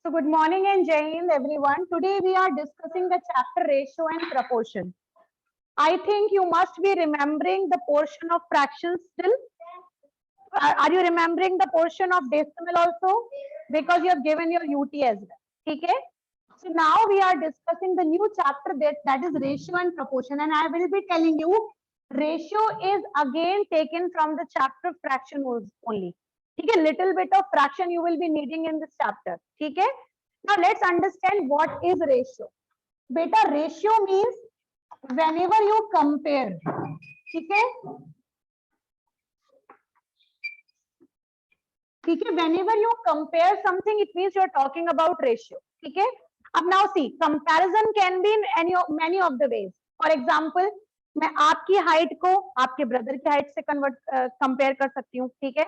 So good morning and Jai Hind everyone. Today we are discussing the chapter ratio and proportion. I think you must be remembering the portion of fractions still. Are you remembering the portion of decimal also? Because you have given your UT as well. Okay? So now we are discussing the new chapter that is ratio and proportion, and I will be telling you ratio is again taken from the chapter fraction only. Okay? Little bit of fraction you will be needing in this chapter. Okay? Now let's understand what is ratio. Beta, ratio means whenever you compare. Okay? Okay, whenever you compare something, it means you're talking about ratio. Okay? Now see, comparison can be in many of the ways. For example, मैं आपकी height को आपके brother की height से compare कर सकती हूँ. ठीक है?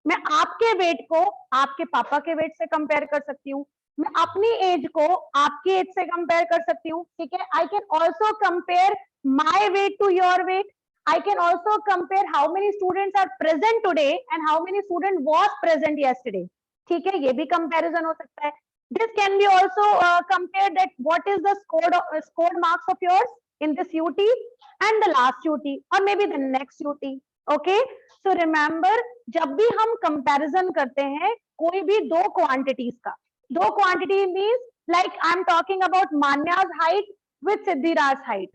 मैं आपके वेट को आपके पापा के वेट से कंपेयर कर सकती हूँ. मैं अपनी एज को आपकी एज से कंपेयर कर सकती हूँ. ठीक है? I can also compare my weight to your weight. I can also compare how many students are present today and how many student was present yesterday. ठीक है, ये भी comparison हो सकता है. This can be also compared that what is the scored marks of yours in this UT and the last UT or maybe the next UT. Okay, so remember जब भी हम comparison करते हैं कोई भी दो quantities का, दो quantity means like I am talking about Manya's height with Siddhiraj's height.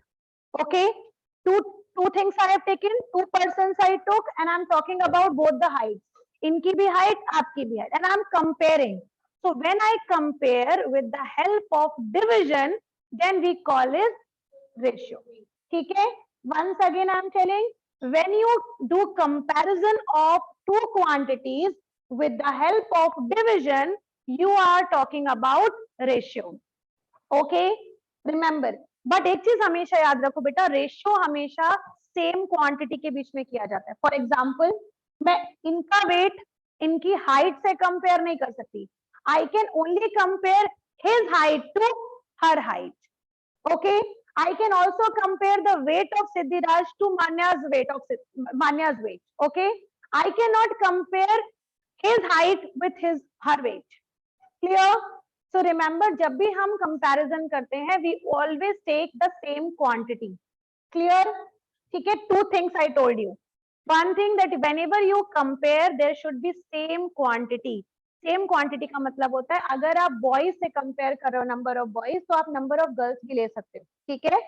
Okay, two things I have taken, two persons I took, and I'm talking about both the heights. इनकी भी height, आपकी भी height, and I'm comparing. So when I compare with the help of division, then we call it ratio. ठीक है? Once again I'm telling, when you do comparison of two quantities with the help of division, you are talking about ratio. Okay? Remember. But एक चीज हमेशा याद रखो बेटा, ratio हमेशा same quantity के बीच में किया जाता है. फॉर एग्जाम्पल, मैं इनका वेट इनकी हाइट से कंपेयर नहीं कर सकती. I can only compare his height to her height. Okay, I can also compare the weight of Siddhiraj to Manya's weight. Okay, I can not compare his height with her weight. Clear? So remember, जब भी हम comparison करते हैं, we always take the same quantity. Clear? ठीक है? Two things I told you. One thing that whenever you compare, there should be same quantity. Same quantity का मतलब होता है अगर आप boys से compare कर रहे हो number of boys, तो आप number of girls भी ले सकते हो. ठीक है?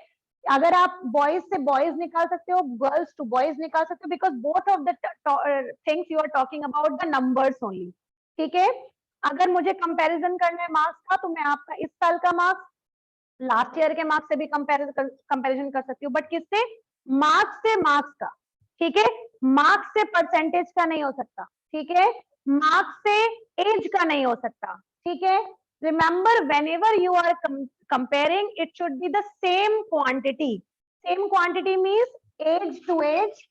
अगर आप boys से boys निकाल सकते हो, girls to boys निकाल सकते हो, because both of the things you are talking about the numbers only. ठीक है? अगर मुझे कंपैरिजन करना है मार्क्स का, तो मैं आपका इस साल का मार्क्स लास्ट ईयर के मार्क्स से भी कंपैरिजन कर सकती हूँ. बट किससे? मार्क्स से मार्क्स का. ठीक है? मार्क्स से परसेंटेज का नहीं हो सकता. ठीक है? मार्क्स से एज का नहीं हो सकता. ठीक है? Remember, whenever you are comparing, it should be the same quantity. Same quantity means age to age,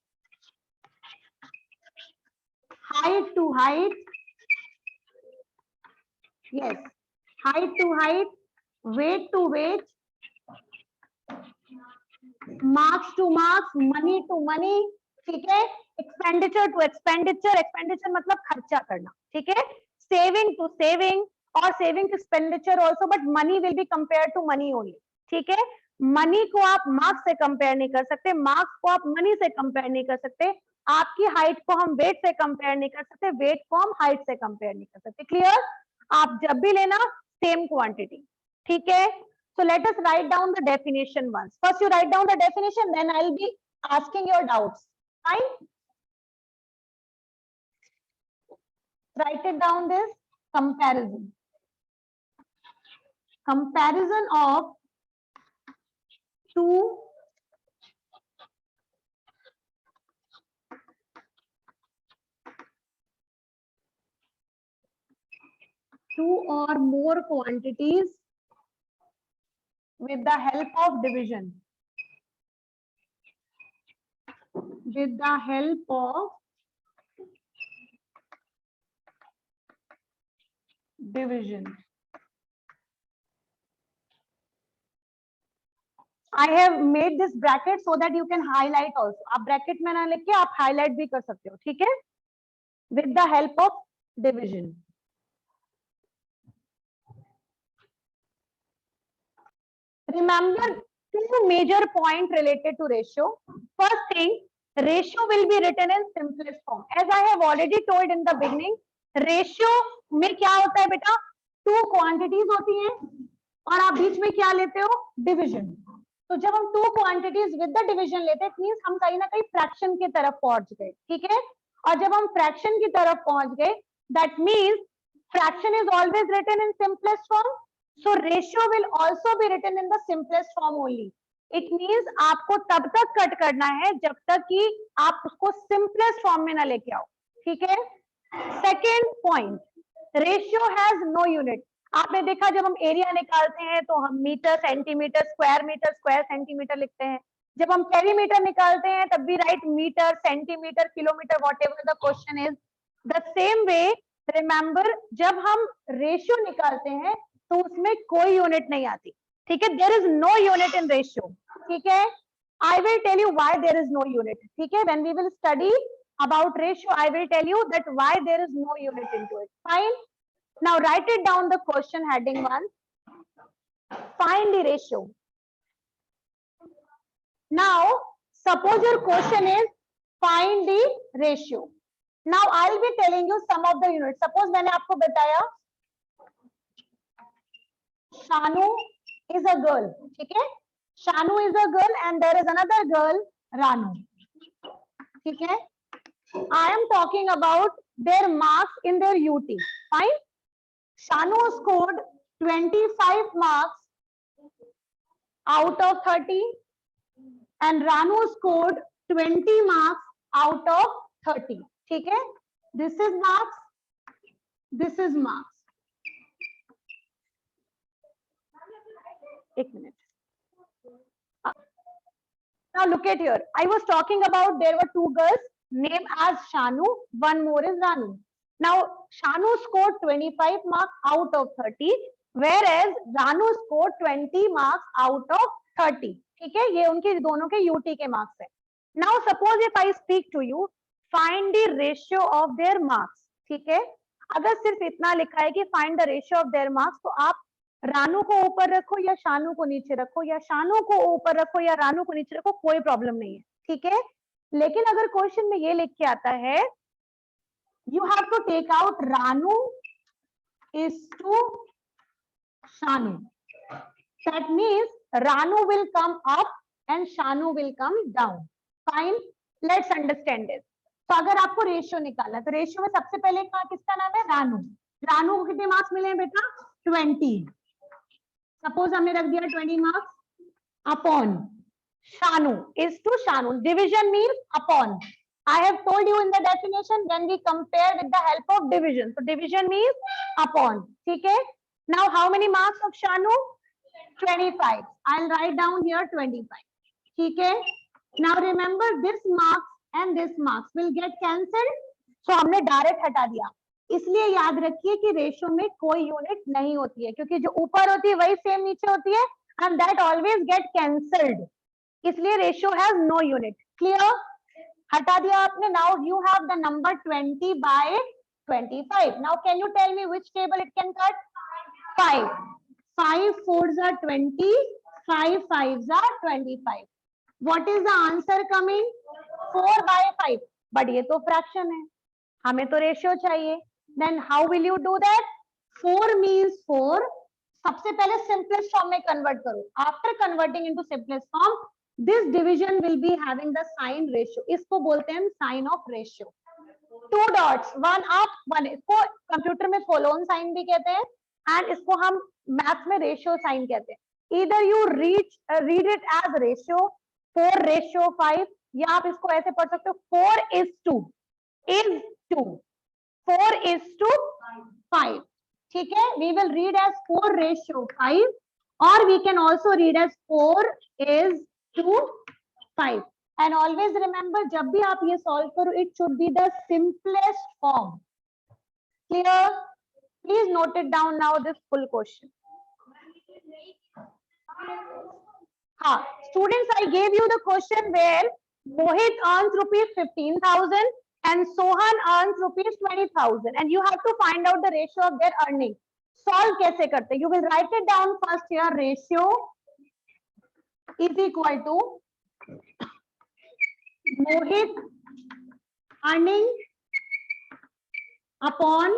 height to height. Yes, height to height, weight to weight, marks to marks, money to money. ठीक है? Expenditure to expenditure. Expenditure मतलब खर्चा करना. ठीक है? Saving to saving or saving to expenditure also, but money will be compared to money only. ठीक है? Money को आप मार्क्स से कंपेयर नहीं कर सकते, मार्क्स को आप मनी से कंपेयर नहीं कर सकते, आपकी हाइट को हम वेट से कंपेयर नहीं कर सकते, वेट को हम हाइट से कंपेयर नहीं कर सकते. क्लियर? आप जब भी लेना सेम क्वांटिटी. ठीक है? So let us write down the definition once. First you write down the definition, then I'll be asking your doubts. Fine? Write it down, this comparison. Comparison of two or more quantities with the help of division. With the help of division. I have made this bracket so that you can highlight also. आप bracket में ना लिख के आप highlight भी कर सकते हो. ठीक है? With the help of division. Remember two major points related to ratio. First thing, ratio will be written in simplest form. As I have already told in the beginning, ratio में क्या होता है बेटा, two quantities होती हैं और आप बीच में क्या लेते हो, division. तो जब हम two quantities with the division लेते हैं, it means हम कहीं ना कहीं fraction की तरफ पहुंच गए, ठीक है? और जब हम fraction की तरफ पहुंच गए, that means fraction is always written in simplest form. So ratio will also be written in the simplest form only. It means आपको तब तक कट करना है जब तक कि आप उसको simplest form में ना लेके आओ, ठीक है? Second point, ratio has no unit. आपने देखा जब हम एरिया निकालते हैं तो हम मीटर स्क्वायर सेंटीमीटर लिखते हैं. जब हम पेरीमीटर निकालते हैं तब भी right metre centimetre kilometre whatever the question is. The same way, remember जब हम रेशियो निकालते हैं तो उसमें कोई यूनिट नहीं आती, ठीक है? There is no unit in ratio, ठीक है? I will tell you why there is no unit, ठीक है? When we will study about ratio I will tell you that why there is no unit into it. Fine. Now write it down the question heading 1. Find the ratio. Now suppose your question is find the ratio. Now I will be telling you some of the unit. Suppose मैंने आपको बताया Shanu is a girl, ठीक है? Shanu is a girl and there is another girl, Ranu, ठीक है? I am talking about their marks in their UT. Fine. Shanu scored 25 marks out of 30 and Ranu scored 20 marks out of 30. ठीक है? This is marks. This is marks. एक minute. Now look at here. I was talking about there were two girls named as Shanu. One more is Ranu. Now Shanu scored 25 marks out of 30, whereas Ranu scored 20 marks out of 30. ठीक है? ये उनके दोनों के UT के marks है. Now suppose if I speak to you, find the ratio of their marks. ठीक है? अगर सिर्फ इतना लिखा है कि find the ratio of their marks, तो आप रानू को ऊपर रखो या शानू को नीचे रखो या शानू को ऊपर रखो या रानू को नीचे रखो, कोई प्रॉब्लम नहीं है, ठीक है? लेकिन अगर क्वेश्चन में ये लिख के आता है you have to take out Ranu is to Shanu, that means Ranu will come up and Shanu will come down. Fine. Let's understand this. तो अगर आपको रेशियो निकालना है तो रेशियो में सबसे पहले किसका नाम है, रानू. रानू को कितने मार्क्स मिले हैं बेटा, 20. सपोज हमने रख दिया 20 marks upon Shanu is to Shanu. Division means upon. I have told you in the definition when we compare with the help of division. तो डिविजन मीन्स अपॉन, ठीक है? Now how many marks of Shanu, 25. I will write down here 25, ठीक है? Now remember this marks and this marks will get cancelled, so हमने direct हटा दिया. इसलिए याद रखिए कि रेशियो में कोई यूनिट नहीं होती है, क्योंकि जो ऊपर होती है वही सेम नीचे होती है and that always get cancelled. इसलिए ratio has no unit. Clear? हटा दिया आपने. Now you have the number 20 by 25. Now can you tell me which table it can cut? 5. 5 4s are 20, 5 5s are 25. What is the answer coming? 4 by 5. But ये तो fraction है, हमें तो ratio चाहिए. Then how will you do that? 4 means 4. सबसे पहले simplest form में convert करो. After converting into simplest form, this division will be having the sign ratio. इसको बोलते हैं sign of ratio. 2 dots, one up, one. इसको computer में colon sign भी कहते हैं and इसको हम मैथ में ratio sign कहते हैं. Either you read it as ratio 4:5 या आप इसको ऐसे पढ़ सकते हो 4:2 is 2. 4:5, ठीक है? We will read as 4:5 or we can also read as 4:5. And always remember, जब भी आप ये solve करो, it should be the simplest form. Clear? Please note it down now, this full question. हाँ, students, I gave you the question where Mohit earns ₹15,000 and Sohan earns ₹20,000 and you have to find out the ratio of their earning. Solve कैसे करते? You will write it down first here, ratio is equal to Mohit earning upon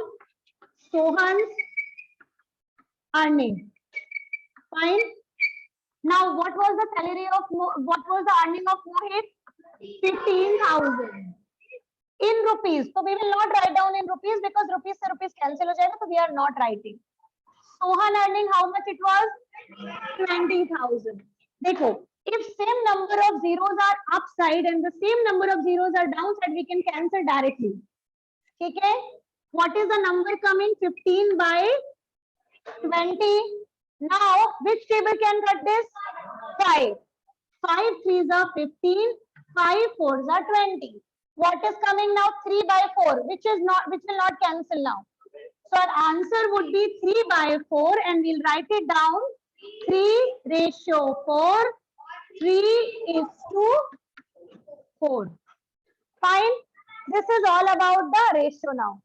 Sohan's earning. Fine. Now, what was the salary of what was the earning of Mohit? 15,000 in rupees. So we will not write down in rupees because rupees se rupees cancel ho jayega. So we are not writing. Sohan earning how much it was? 20,000. देखो, if same number of zeros are upside and the same number of zeros are downside, we can cancel directly. ठीक है? What is the number coming? 15 by 20. Now, which table can cut this? 5. 5 3s are 15. 5 4s are 20. What is coming now? 3 by 4, which will not cancel now. So our answer would be 3 by 4, and we'll write it down. 3:4. 3:4. Fine. This is all about the ratio now.